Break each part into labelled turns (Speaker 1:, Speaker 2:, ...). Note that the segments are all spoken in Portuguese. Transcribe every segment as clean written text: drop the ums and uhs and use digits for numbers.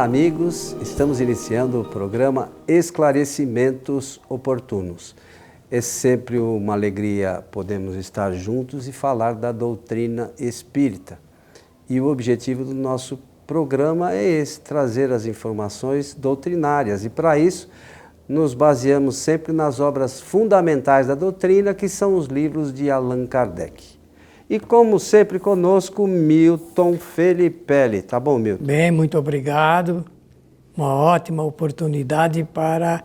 Speaker 1: Olá, amigos! Estamos iniciando o programa Esclarecimentos Oportunos. É sempre uma alegria podermos estar juntos e falar da doutrina espírita. E o objetivo do nosso programa é esse, trazer as informações doutrinárias. E para isso, nos baseamos sempre nas obras fundamentais da doutrina, que são os livros de Allan Kardec. E como sempre conosco, Milton Felipelli. Tá bom, Milton?
Speaker 2: Bem, muito obrigado. Uma ótima oportunidade para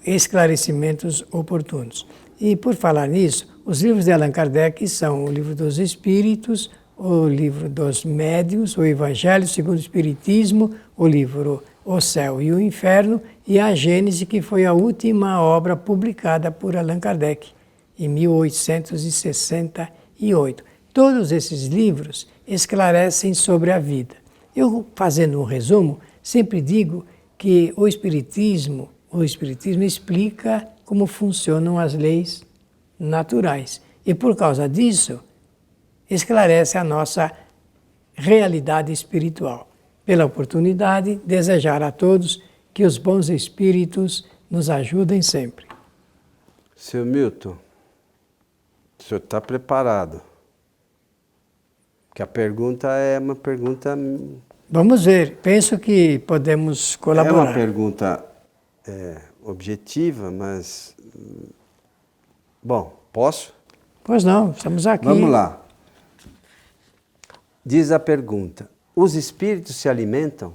Speaker 2: esclarecimentos oportunos. E por falar nisso, os livros de Allan Kardec são o Livro dos Espíritos, o Livro dos Médiuns, o Evangelho segundo o Espiritismo, o livro O Céu e o Inferno e a Gênese, que foi a última obra publicada por Allan Kardec, em 1868. Todos esses livros esclarecem sobre a vida. Eu, fazendo um resumo, sempre digo que o Espiritismo explica como funcionam as leis naturais. E por causa disso, esclarece a nossa realidade espiritual. Pela oportunidade, desejar a todos que os bons espíritos nos ajudem sempre.
Speaker 1: Seu Milton, o senhor está preparado? Porque a pergunta é uma pergunta...
Speaker 2: Vamos ver, penso que podemos colaborar.
Speaker 1: É uma pergunta objetiva, mas... Bom, posso?
Speaker 2: Pois não, estamos aqui.
Speaker 1: Vamos lá. Diz a pergunta: os espíritos se alimentam?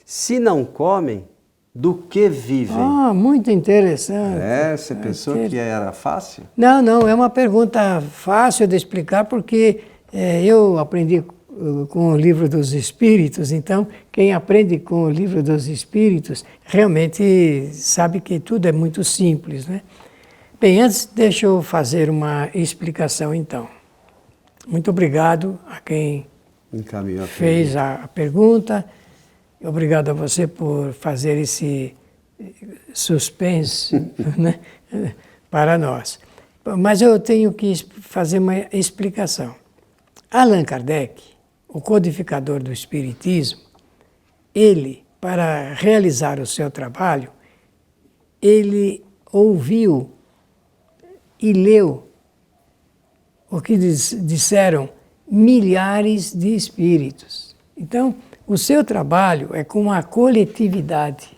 Speaker 1: Se não comem, do que vivem?
Speaker 2: Ah, muito interessante.
Speaker 1: Você pensou que era fácil?
Speaker 2: Não, é uma pergunta fácil de explicar porque eu aprendi com o Livro dos Espíritos, então quem aprende com o Livro dos Espíritos realmente sabe que tudo é muito simples, né? Bem, antes deixa eu fazer uma explicação então. Muito obrigado a quem fez a pergunta. Obrigado a você por fazer esse suspense né, para nós. Mas eu tenho que fazer uma explicação. Allan Kardec, o codificador do Espiritismo, ele, para realizar o seu trabalho, ele ouviu e leu o que disseram milhares de espíritos. Então, o seu trabalho é com a coletividade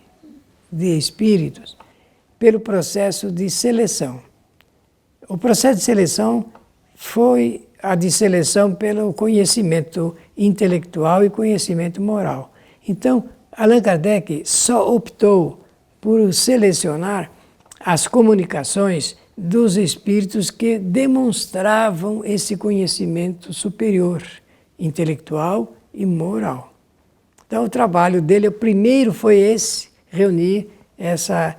Speaker 2: de espíritos pelo processo de seleção. O processo de seleção foi a de seleção pelo conhecimento intelectual e conhecimento moral. Então, Allan Kardec só optou por selecionar as comunicações dos espíritos que demonstravam esse conhecimento superior, intelectual e moral. Então o trabalho dele, o primeiro foi esse, reunir essa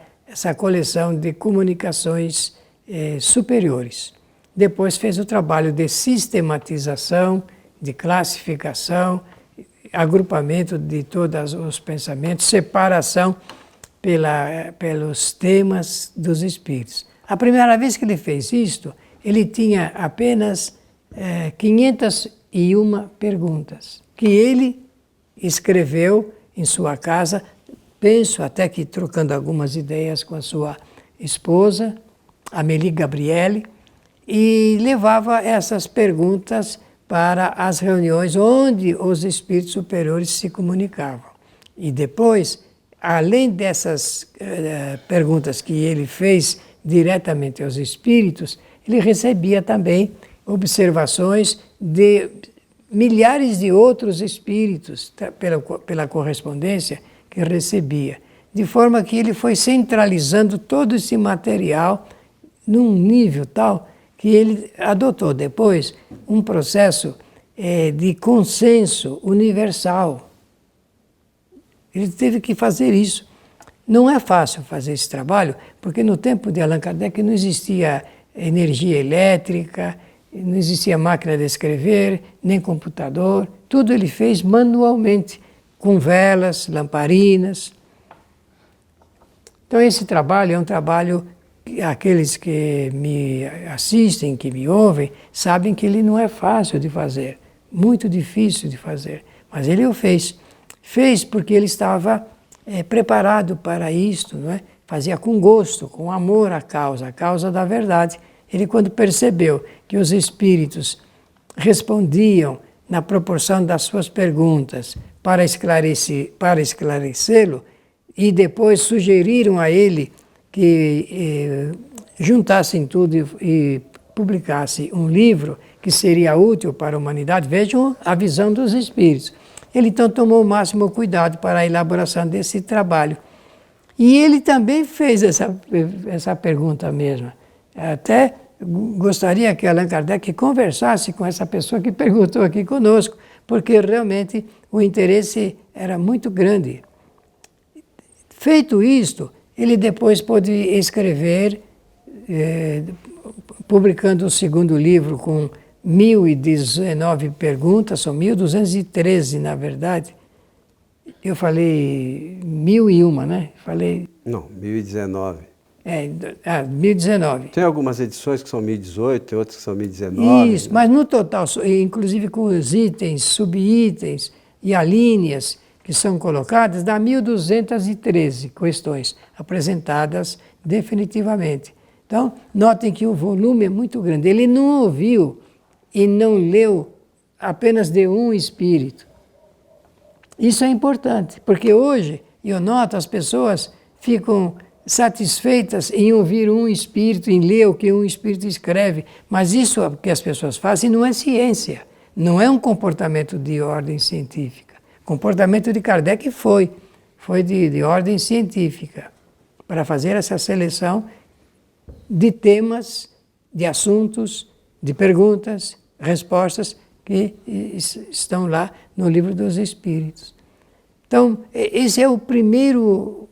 Speaker 2: coleção de comunicações superiores. Depois fez o trabalho de sistematização, de classificação, agrupamento de todos os pensamentos, separação pelos temas dos espíritos. A primeira vez que ele fez isto, ele tinha apenas 501 perguntas, que ele escreveu em sua casa, penso até que trocando algumas ideias com a sua esposa, Amélie Gabrielle, e levava essas perguntas para as reuniões onde os espíritos superiores se comunicavam. E depois, além dessas perguntas que ele fez diretamente aos espíritos, ele recebia também observações de milhares de outros espíritos pela correspondência que recebia, de forma que ele foi centralizando todo esse material num nível tal que ele adotou depois um processo de consenso universal. Ele teve que fazer isso. Não é fácil fazer esse trabalho, porque no tempo de Allan Kardec não existia energia elétrica, não existia máquina de escrever, nem computador. Tudo ele fez manualmente, com velas, lamparinas. Então esse trabalho é um trabalho que aqueles que me assistem, que me ouvem, sabem que ele não é fácil de fazer, muito difícil de fazer, mas ele o fez. Fez porque ele estava preparado para isto, não é? Fazia com gosto, com amor a causa da verdade. Ele, quando percebeu que os espíritos respondiam na proporção das suas perguntas para esclarecê-lo, e depois sugeriram a ele que juntassem tudo e publicasse um livro que seria útil para a humanidade. Vejam a visão dos espíritos. Ele então tomou o máximo cuidado para a elaboração desse trabalho. E ele também fez essa pergunta mesma. Até gostaria que Allan Kardec conversasse com essa pessoa que perguntou aqui conosco, porque realmente o interesse era muito grande. Feito isto, ele depois pôde escrever, publicando o segundo livro com 1019 perguntas, são 1213 na verdade. Eu falei 1001, né? Falei...
Speaker 1: Não, 1019.
Speaker 2: 1019.
Speaker 1: Tem algumas edições que são 1018, outras que são 1019.
Speaker 2: Isso, mas no total, inclusive com os itens, subitens e alíneas que são colocadas, dá 1213 questões apresentadas definitivamente. Então, notem que o volume é muito grande. Ele não ouviu e não leu apenas de um espírito. Isso é importante, porque hoje, eu noto, as pessoas ficam satisfeitas em ouvir um espírito, em ler o que um espírito escreve, mas isso que as pessoas fazem não é ciência, não é um comportamento de ordem científica. O comportamento de Kardec foi de ordem científica, para fazer essa seleção de temas, de assuntos, de perguntas, respostas que estão lá no Livro dos Espíritos. Então, esse é o primeiro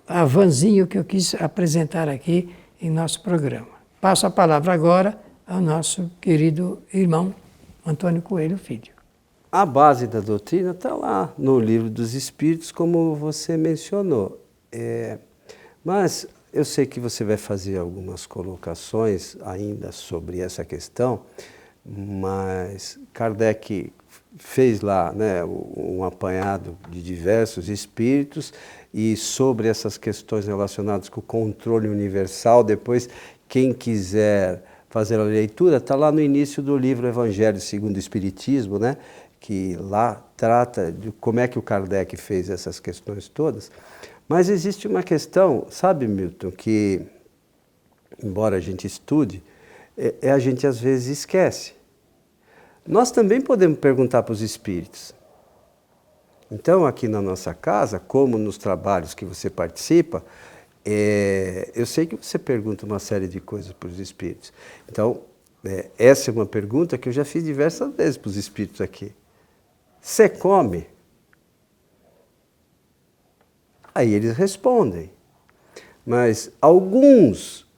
Speaker 2: avanzinho que eu quis apresentar aqui em nosso programa. Passo a palavra agora ao nosso querido irmão Antônio Coelho Filho.
Speaker 1: A base da doutrina está lá no Livro dos Espíritos, como você mencionou. Mas eu sei que você vai fazer algumas colocações ainda sobre essa questão, mas Kardec fez lá, né, um apanhado de diversos espíritos e sobre essas questões relacionadas com o controle universal. Depois, quem quiser fazer a leitura, está lá no início do livro Evangelho segundo o Espiritismo, né, que lá trata de como é que o Kardec fez essas questões todas. Mas existe uma questão, sabe, Milton, que, embora a gente estude, a gente às vezes esquece. Nós também podemos perguntar para os espíritos. Então, aqui na nossa casa, como nos trabalhos que você participa, eu sei que você pergunta uma série de coisas para os espíritos. Então, essa é uma pergunta que eu já fiz diversas vezes para os espíritos aqui. Você come? Aí eles respondem. Mas alguns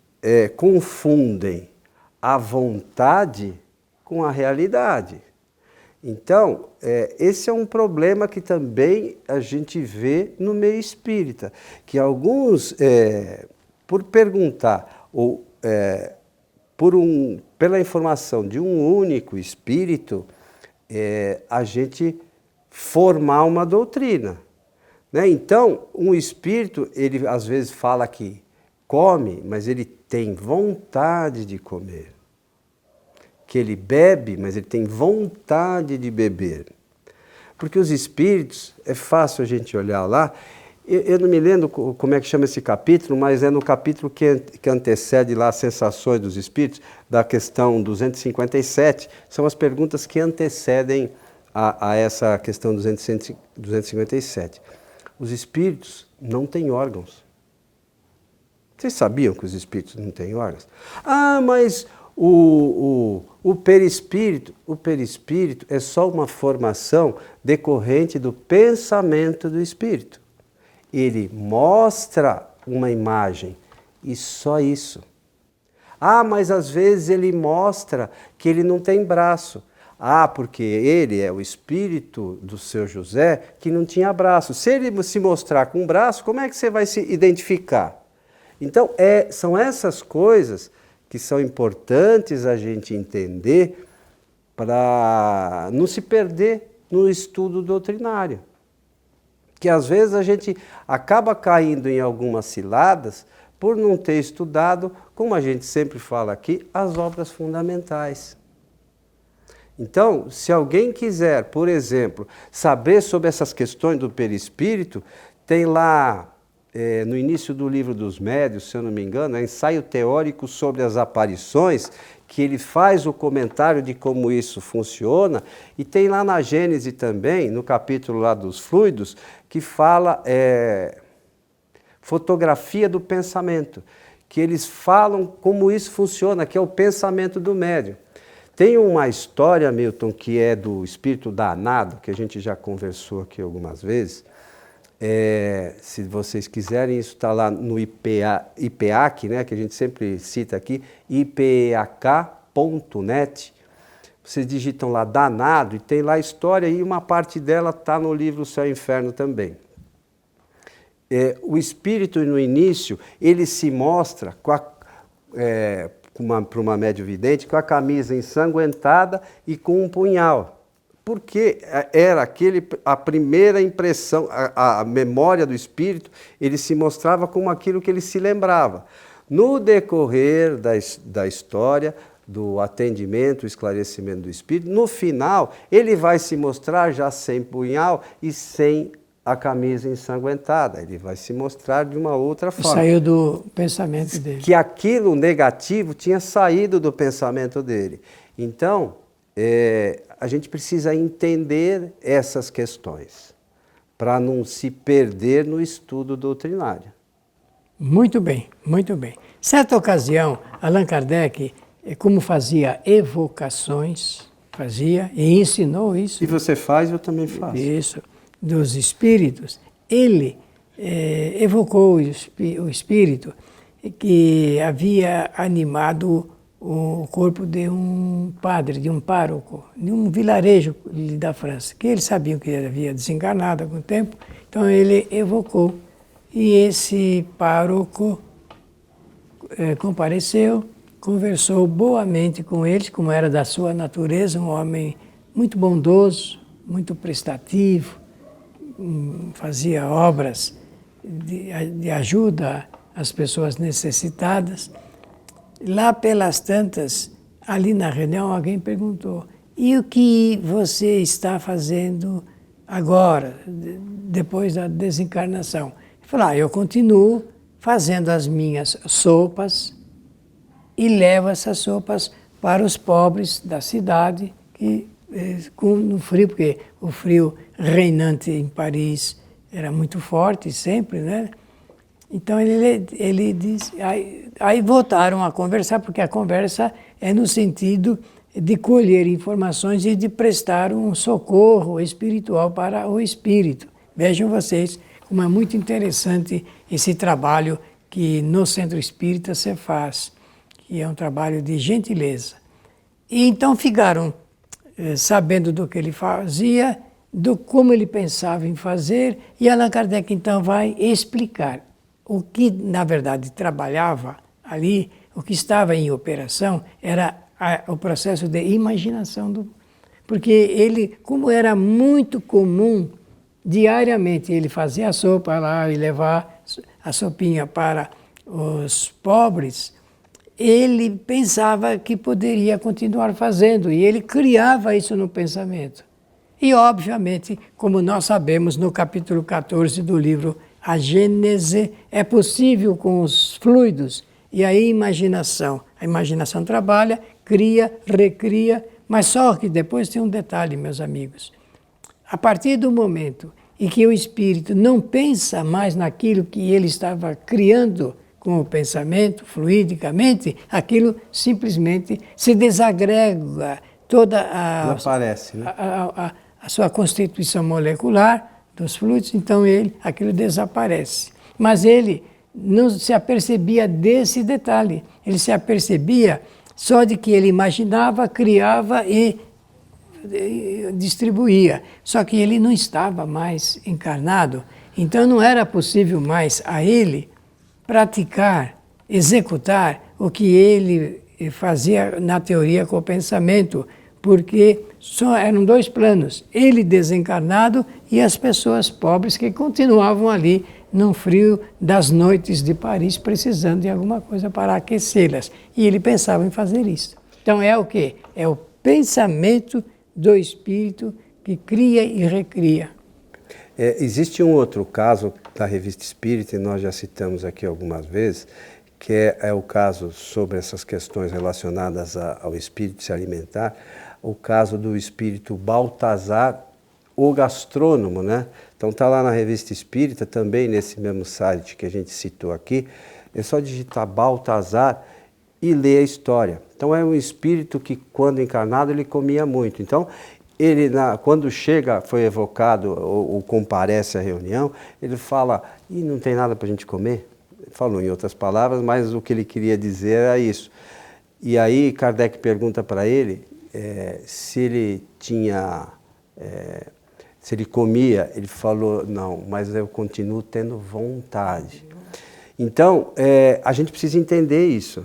Speaker 1: confundem a vontade com a realidade. Então, esse é um problema que também a gente vê no meio espírita, que alguns, por perguntar, ou pela informação de um único espírito, a gente formar uma doutrina. Né? Então, um espírito, ele às vezes fala que come, mas ele tem vontade de comer. Que ele bebe, mas ele tem vontade de beber. Porque os espíritos, é fácil a gente olhar lá, eu não me lembro como é que chama esse capítulo, mas é no capítulo que antecede lá as sensações dos espíritos, da questão 257, são as perguntas que antecedem a essa questão 257. Os espíritos não têm órgãos. Vocês sabiam que os espíritos não têm órgãos? Ah, mas o perispírito é só uma formação decorrente do pensamento do espírito. Ele mostra uma imagem e só isso. Ah, mas às vezes ele mostra que ele não tem braço. Ah, porque ele é o espírito do seu José que não tinha braço. Se ele se mostrar com um braço, como é que você vai se identificar? Então, são essas coisas que são importantes a gente entender para não se perder no estudo doutrinário. Que às vezes a gente acaba caindo em algumas ciladas por não ter estudado, como a gente sempre fala aqui, as obras fundamentais. Então, se alguém quiser, por exemplo, saber sobre essas questões do perispírito, tem lá, no início do livro dos Médiuns, se eu não me engano, ensaio teórico sobre as aparições, que ele faz o comentário de como isso funciona, e tem lá na Gênese também, no capítulo lá dos fluidos, que fala fotografia do pensamento, que eles falam como isso funciona, que é o pensamento do médium. Tem uma história, Milton, que é do espírito danado, que a gente já conversou aqui algumas vezes. Se vocês quiserem, isso está lá no IPEAC, né, que a gente sempre cita aqui, ipeak.net. Vocês digitam lá danado e tem lá a história e uma parte dela está no livro Céu e Inferno também. O espírito, no início, ele se mostra para uma médium vidente com a camisa ensanguentada e com um punhal. Porque era a primeira impressão, a memória do espírito, ele se mostrava como aquilo que ele se lembrava. No decorrer da história, do atendimento, o esclarecimento do espírito, no final, ele vai se mostrar já sem punhal e sem a camisa ensanguentada. Ele vai se mostrar de uma outra forma.
Speaker 2: Saiu do pensamento dele.
Speaker 1: Que aquilo negativo tinha saído do pensamento dele. Então, a gente precisa entender essas questões para não se perder no estudo doutrinário.
Speaker 2: Muito bem, muito bem. Certa ocasião, Allan Kardec, como fazia evocações, e ensinou isso.
Speaker 1: E você faz, eu também faço.
Speaker 2: Isso, dos espíritos. Ele evocou o espírito que havia animado o corpo de um padre, de um pároco, de um vilarejo da França, que eles sabiam que ele havia desencarnado há algum tempo, então ele evocou. E esse pároco compareceu, conversou boamente com eles, como era da sua natureza, um homem muito bondoso, muito prestativo, fazia obras de ajuda às pessoas necessitadas. Lá pelas tantas, ali na reunião, alguém perguntou: e o que você está fazendo agora, depois da desencarnação? Ele falou: eu continuo fazendo as minhas sopas e levo essas sopas para os pobres da cidade, no frio, porque o frio reinante em Paris era muito forte sempre, né? Então ele disse, aí voltaram a conversar, porque a conversa é no sentido de colher informações e de prestar um socorro espiritual para o espírito. Vejam vocês como é muito interessante esse trabalho que no Centro Espírita se faz, que é um trabalho de gentileza. E então ficaram sabendo do que ele fazia, do como ele pensava em fazer, e Allan Kardec então vai explicar. O que, na verdade, trabalhava ali, o que estava em operação, era o processo de imaginação. Porque ele, como era muito comum, diariamente ele fazia a sopa lá e levar a sopinha para os pobres, ele pensava que poderia continuar fazendo, e ele criava isso no pensamento. E, obviamente, como nós sabemos no capítulo 14 do livro A Gênese, é possível com os fluidos e a imaginação. A imaginação trabalha, cria, recria, mas só que depois tem um detalhe, meus amigos. A partir do momento em que o espírito não pensa mais naquilo que ele estava criando com o pensamento, fluidicamente, aquilo simplesmente se desagrega, toda
Speaker 1: Não aparece, né?
Speaker 2: a sua constituição molecular dos fluidos, então aquilo desaparece. Mas ele não se apercebia desse detalhe, ele se apercebia só de que ele imaginava, criava e distribuía. Só que ele não estava mais encarnado, então não era possível mais a ele praticar, executar o que ele fazia na teoria com o pensamento, porque só eram dois planos, ele desencarnado e as pessoas pobres que continuavam ali no frio das noites de Paris, precisando de alguma coisa para aquecê-las. E ele pensava em fazer isso. Então é o quê? É o pensamento do espírito que cria e recria.
Speaker 1: Existe um outro caso da Revista Espírita, e nós já citamos aqui algumas vezes, que é o caso sobre essas questões relacionadas ao espírito se alimentar, o caso do espírito Baltazar, o gastrônomo, né? Então está lá na Revista Espírita, também nesse mesmo site que a gente citou aqui, é só digitar Baltazar e ler a história. Então é um espírito que, quando encarnado, ele comia muito. Então, ele, quando chega, foi evocado ou comparece à reunião, ele fala, e não tem nada para a gente comer? Ele falou em outras palavras, mas o que ele queria dizer era isso. E aí Kardec pergunta para ele se ele tinha... se ele comia, ele falou, não, mas eu continuo tendo vontade. Então, a gente precisa entender isso,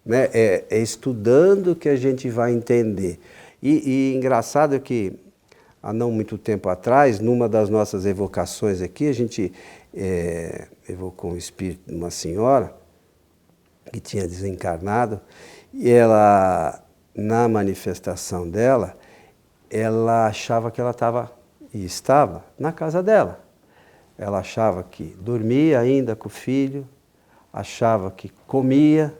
Speaker 1: né? É estudando que a gente vai entender. E engraçado que, há não muito tempo atrás, numa das nossas evocações aqui, a gente evocou um espírito de uma senhora que tinha desencarnado, e ela, na manifestação dela, ela achava que ela estava na casa dela. Ela achava que dormia ainda com o filho, achava que comia,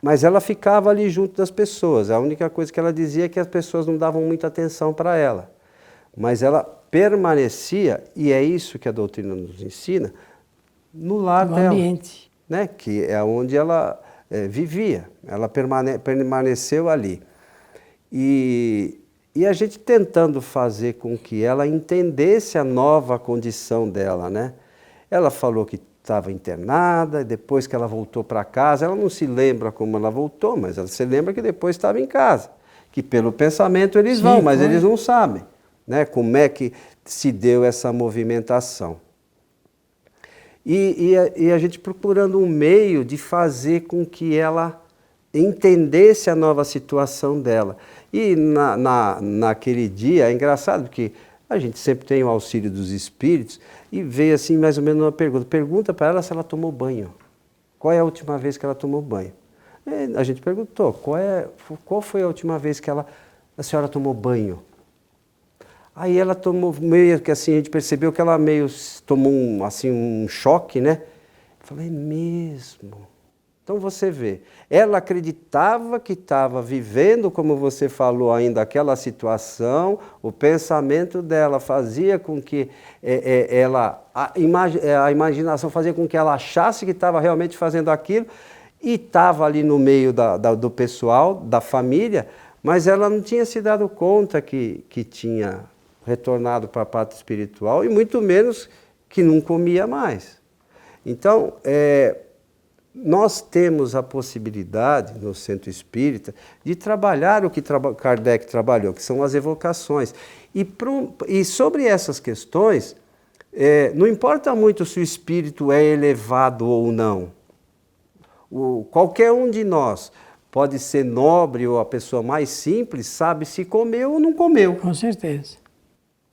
Speaker 1: mas ela ficava ali junto das pessoas. A única coisa que ela dizia é que as pessoas não davam muita atenção para ela. Mas ela permanecia, e é isso que a doutrina nos ensina, no lar dela. No ambiente. Né? Que é onde ela vivia. Ela permaneceu ali. E a gente tentando fazer com que ela entendesse a nova condição dela, né? Ela falou que estava internada, depois que ela voltou para casa, ela não se lembra como ela voltou, mas ela se lembra que depois estava em casa. Que pelo pensamento eles vão, mas eles não sabem, né, como é que se deu essa movimentação. E a gente procurando um meio de fazer com que ela entendesse a nova situação dela. E naquele dia, é engraçado porque a gente sempre tem o auxílio dos espíritos, e veio assim mais ou menos uma pergunta. Pergunta para ela se ela tomou banho. Qual é a última vez que ela tomou banho? E a gente perguntou, qual foi a última vez que a senhora tomou banho? Aí ela tomou, meio que assim, a gente percebeu que ela meio tomou um choque, né? Eu falei, é mesmo? Então você vê, ela acreditava que estava vivendo, como você falou ainda, aquela situação, o pensamento dela fazia com que a imaginação fazia com que ela achasse que estava realmente fazendo aquilo, e estava ali no meio do pessoal, da família, mas ela não tinha se dado conta que tinha retornado para a parte espiritual, e muito menos que não comia mais. Então, nós temos a possibilidade, no Centro Espírita, de trabalhar o que Kardec trabalhou, que são as evocações. E sobre essas questões, não importa muito se o espírito é elevado ou não. Qualquer um de nós pode ser nobre ou a pessoa mais simples, sabe se comeu ou não comeu.
Speaker 2: Com certeza.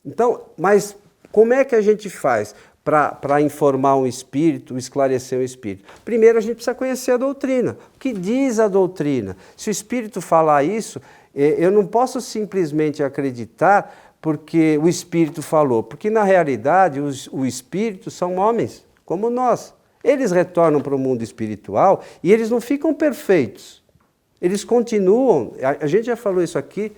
Speaker 1: Então, mas como é que a gente faz para informar um espírito, esclarecer um espírito? Primeiro a gente precisa conhecer a doutrina. O que diz a doutrina? Se o espírito falar isso, eu não posso simplesmente acreditar porque o espírito falou, porque na realidade os espíritos são homens, como nós. Eles retornam para o mundo espiritual e eles não ficam perfeitos. Eles continuam, a gente já falou isso aqui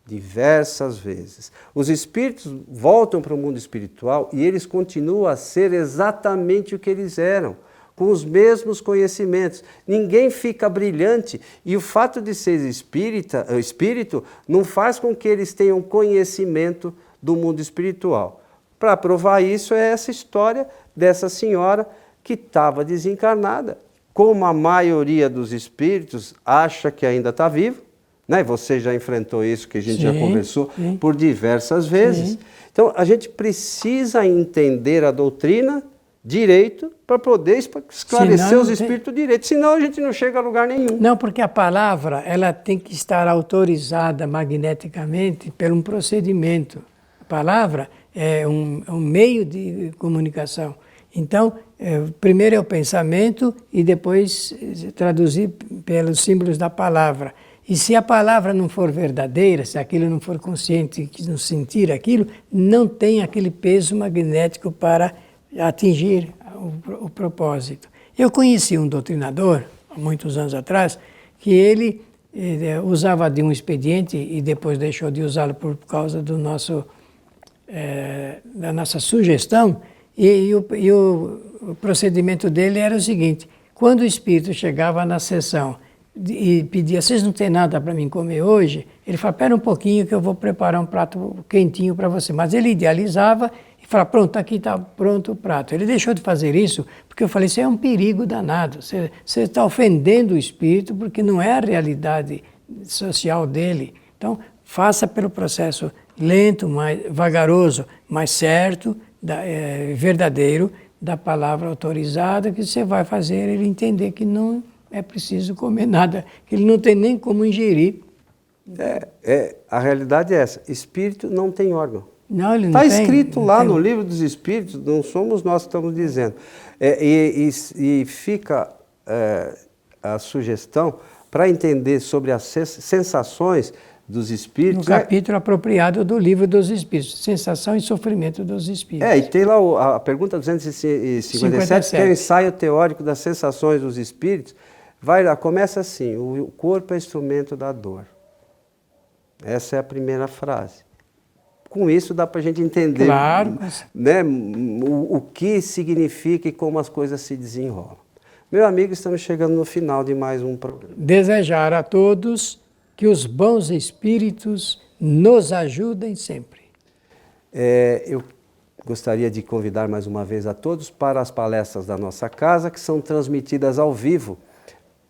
Speaker 1: diversas vezes. Os espíritos voltam para o mundo espiritual e eles continuam a ser exatamente o que eles eram, com os mesmos conhecimentos. Ninguém fica brilhante, e o fato de ser espírito não faz com que eles tenham conhecimento do mundo espiritual. Para provar isso é essa história dessa senhora que estava desencarnada. Como a maioria dos espíritos acha que ainda está vivo, né? Você já enfrentou isso, que a gente já conversou por diversas vezes. Então, a gente precisa entender a doutrina direito para poder esclarecer
Speaker 2: Senão
Speaker 1: os
Speaker 2: não tem-
Speaker 1: espíritos direito, senão a gente não chega a lugar nenhum.
Speaker 2: Não, porque a palavra ela tem que estar autorizada magneticamente por um procedimento. A palavra é um meio de comunicação. Então, primeiro é o pensamento e depois traduzir pelos símbolos da palavra. E se a palavra não for verdadeira, se aquilo não for consciente, que não sentir aquilo, não tem aquele peso magnético para atingir o propósito. Eu conheci um doutrinador, há muitos anos atrás, que ele usava de um expediente e depois deixou de usá-lo por causa do da nossa sugestão, e o procedimento dele era o seguinte: quando o espírito chegava na sessão e pedia, vocês não têm nada para mim comer hoje? Ele falava, espera um pouquinho que eu vou preparar um prato quentinho para você. Mas ele idealizava e falava, pronto, aqui está pronto o prato. Ele deixou de fazer isso porque eu falei, isso é um perigo danado. Você está ofendendo o espírito porque não é a realidade social dele. Então, faça pelo processo lento, mais vagaroso, mas certo, verdadeiro, da palavra autorizada, que você vai fazer ele entender que não é preciso comer nada, que ele não tem nem como ingerir.
Speaker 1: A realidade é essa, espírito não tem órgão.
Speaker 2: Não, ele não
Speaker 1: Está
Speaker 2: tem,
Speaker 1: escrito
Speaker 2: não
Speaker 1: lá
Speaker 2: tem.
Speaker 1: no livro dos espíritos, não somos nós que estamos dizendo. E fica a sugestão para entender sobre as sensações dos espíritos.
Speaker 2: No capítulo apropriado do livro dos espíritos, sensação e sofrimento dos espíritos.
Speaker 1: E tem lá a pergunta 257, que é o ensaio teórico das sensações dos espíritos. Começa assim, o corpo é instrumento da dor. Essa é a primeira frase. Com isso dá para a gente entender,
Speaker 2: claro,
Speaker 1: né, o que significa e como as coisas se desenrolam. Meu amigo, estamos chegando no final de mais um programa.
Speaker 2: Desejar a todos que os bons espíritos nos ajudem sempre.
Speaker 1: Eu gostaria de convidar mais uma vez a todos para as palestras da nossa casa, que são transmitidas ao vivo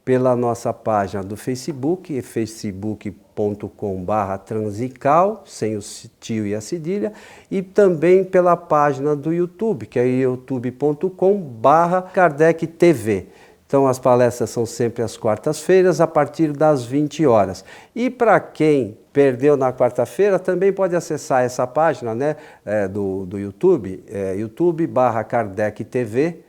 Speaker 1: pela nossa página do Facebook, facebook.com/transical, sem o tio e a cedilha, e também pela página do YouTube, que é youtube.com/Kardec TV. Então as palestras são sempre às quartas-feiras, a partir das 20 horas. E para quem perdeu na quarta-feira, também pode acessar essa página, né, do YouTube, youtube.com/Kardec TV,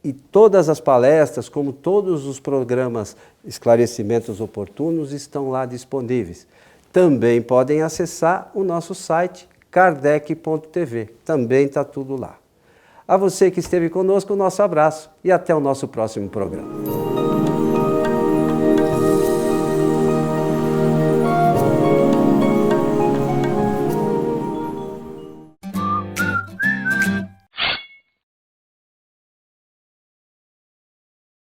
Speaker 1: e todas as palestras, como todos os programas Esclarecimentos Oportunos, estão lá disponíveis. Também podem acessar o nosso site, kardec.tv. Também está tudo lá. A você que esteve conosco, o nosso abraço e até o nosso próximo programa.